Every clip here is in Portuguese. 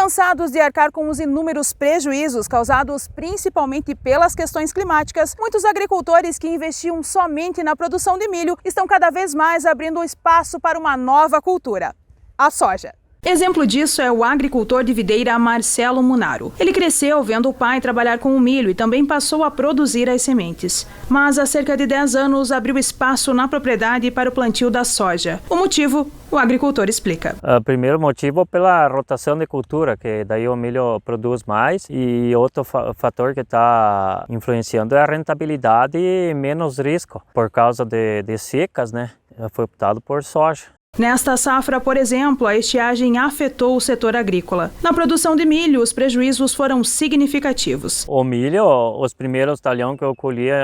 Cansados de arcar com os inúmeros prejuízos causados principalmente pelas questões climáticas, muitos agricultores que investiam somente na produção de milho estão cada vez mais abrindo espaço para uma nova cultura: a soja. Exemplo disso é o agricultor de videira Marcelo Munaro. Ele cresceu vendo o pai trabalhar com o milho e também passou a produzir as sementes. Mas há cerca de 10 anos abriu espaço na propriedade para o plantio da soja. O motivo, o agricultor explica. O primeiro motivo pela rotação de cultura, que daí o milho produz mais, e outro fator que está influenciando é a rentabilidade e menos risco. Por causa de secas, né? Foi optado por soja. Nesta safra, por exemplo, a estiagem afetou o setor agrícola. Na produção de milho, os prejuízos foram significativos. O milho, os primeiros talhões que eu colhia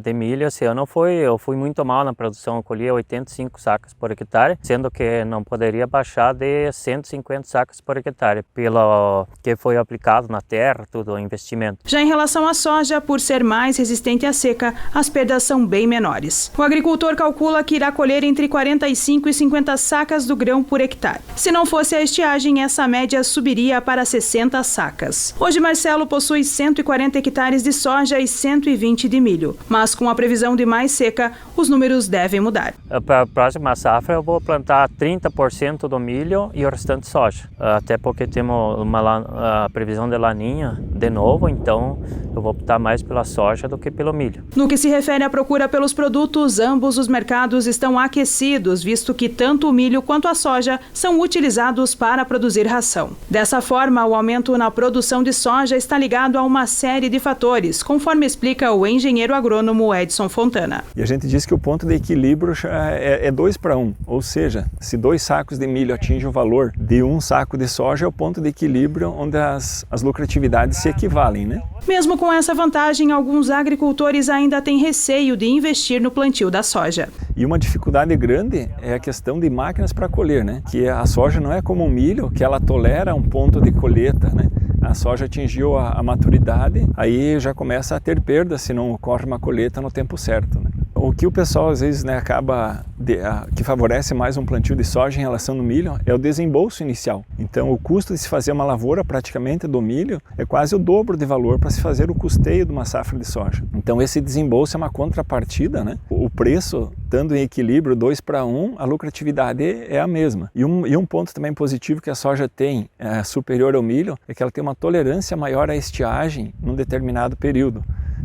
de milho esse ano, eu fui muito mal na produção. Eu colhia 85 sacas por hectare, sendo que não poderia baixar de 150 sacas por hectare, pelo que foi aplicado na terra, tudo o investimento. Já em relação à soja, por ser mais resistente à seca, as perdas são bem menores. O agricultor calcula que irá colher entre 45 e 50 sacas do grão por hectare. Se não fosse a estiagem, essa média subiria para 60 sacas. Hoje, Marcelo possui 140 hectares de soja e 120 de milho. Mas com a previsão de mais seca, os números devem mudar. Para a próxima safra, eu vou plantar 30% do milho e o restante soja. Até porque temos uma previsão de laninha de novo, então eu vou optar mais pela soja do que pelo milho. No que se refere à procura pelos produtos, ambos os mercados estão aquecidos, visto que tanto o milho quanto a soja são utilizados para produzir ração. Dessa forma, o aumento na produção de soja está ligado a uma série de fatores, conforme explica o engenheiro agrônomo Edson Fontana. E a gente diz que o ponto de equilíbrio é 2:1, ou seja, se 2 sacos de milho atingem o valor de 1 saco de soja, é o ponto de equilíbrio onde as lucratividades se equivalem, né? Mesmo com essa vantagem, alguns agricultores ainda têm receio de investir no plantio da soja. E uma dificuldade grande é a questão de máquinas para colher, né? Que a soja não é como o milho, que ela tolera um ponto de colheita, né? A soja atingiu a maturidade, aí já começa a ter perda se não ocorre uma colheita no tempo certo, né? O que o pessoal às vezes, né, que favorece mais um plantio de soja em relação ao milho é o desembolso inicial. Então o custo de se fazer uma lavoura praticamente do milho é quase o dobro de valor para se fazer o custeio de uma safra de soja. Então esse desembolso é uma contrapartida, né? O preço, estando em equilíbrio 2:1, a lucratividade é a mesma. E um ponto também positivo que a soja tem superior ao milho é que ela tem uma tolerância maior à estiagem num determinado período.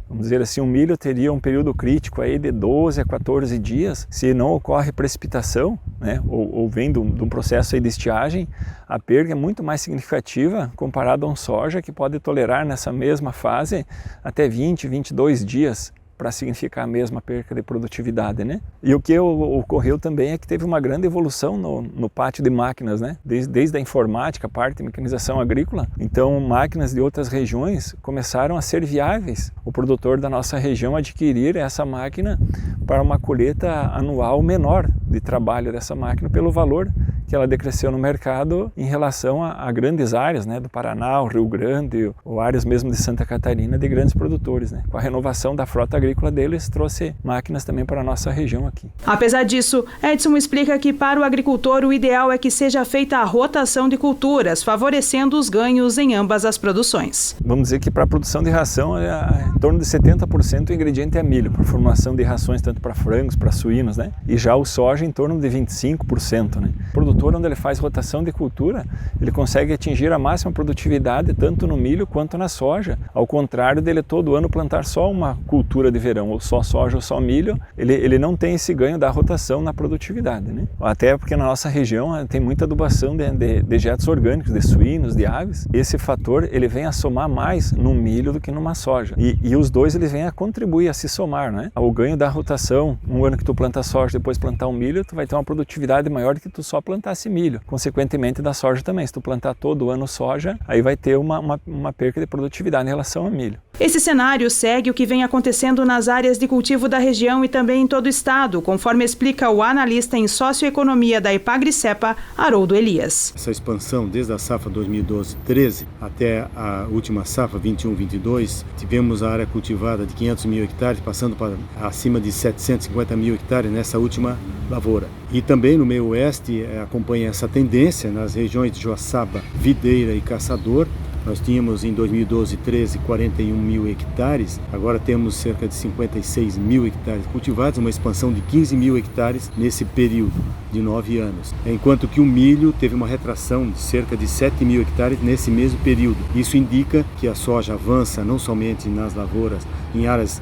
Vamos dizer assim, o milho teria um período crítico aí de 12 a 14 dias. Se não ocorre precipitação, né, ou vem de um processo aí de estiagem, a perda é muito mais significativa comparado a um soja que pode tolerar nessa mesma fase até 20, 22 dias para significar a mesma perca de produtividade, né? E o que ocorreu também é que teve uma grande evolução no pátio de máquinas, né? Desde a informática, a parte de mecanização agrícola. Então, máquinas de outras regiões começaram a ser viáveis. O produtor da nossa região adquirir essa máquina para uma colheita anual menor de trabalho dessa máquina pelo valor que ela decresceu no mercado em relação a grandes áreas, né, do Paraná, o Rio Grande, ou áreas mesmo de Santa Catarina, de grandes produtores, né. Com a renovação da frota agrícola deles, trouxe máquinas também para a nossa região aqui. Apesar disso, Edson explica que para o agricultor o ideal é que seja feita a rotação de culturas, favorecendo os ganhos em ambas as produções. Vamos dizer que para a produção de ração, em torno de 70% o ingrediente é milho, para formação de rações tanto para frangos, para suínos, né. E já o soja em torno de 25%, né. O produtor, onde ele faz rotação de cultura, ele consegue atingir a máxima produtividade tanto no milho quanto na soja, ao contrário dele todo ano plantar só uma cultura de verão, ou só soja ou só milho, ele não tem esse ganho da rotação na produtividade, né? Até porque na nossa região tem muita adubação de dejetos orgânicos, de suínos, de aves. Esse fator ele vem a somar mais no milho do que numa soja. E os dois eles vêm a contribuir, a se somar, né? O ganho da rotação, um ano que tu planta soja, depois plantar um milho, tu vai ter uma produtividade maior do que tu só plantasse milho. Consequentemente da soja também, se tu plantar todo ano soja, aí vai ter uma perca de produtividade em relação ao milho. Esse cenário segue o que vem acontecendo nas áreas de cultivo da região e também em todo o estado, conforme explica o analista em socioeconomia da Epagri-Cepa, Haroldo Elias. Essa expansão desde a safra 2012-13 até a última safra 21-22, tivemos a área cultivada de 500 mil hectares, passando para acima de 750 mil hectares nessa última lavoura. E também no meio oeste acompanha essa tendência nas regiões de Joaçaba, Videira e Caçador. Nós tínhamos em 2012-13 41 mil hectares, agora temos cerca de 56 mil hectares cultivados, uma expansão de 15 mil hectares nesse período de 9 anos. Enquanto que o milho teve uma retração de cerca de 7 mil hectares nesse mesmo período. Isso indica que a soja avança não somente nas lavouras, em áreas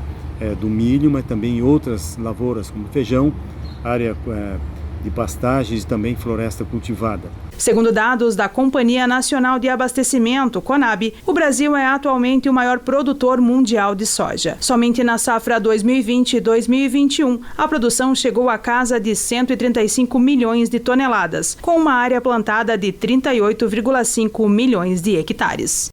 do milho, mas também em outras lavouras como feijão, área de pastagens e também floresta cultivada. Segundo dados da Companhia Nacional de Abastecimento, CONAB, o Brasil é atualmente o maior produtor mundial de soja. Somente na safra 2020 e 2021, a produção chegou à casa de 135 milhões de toneladas, com uma área plantada de 38,5 milhões de hectares.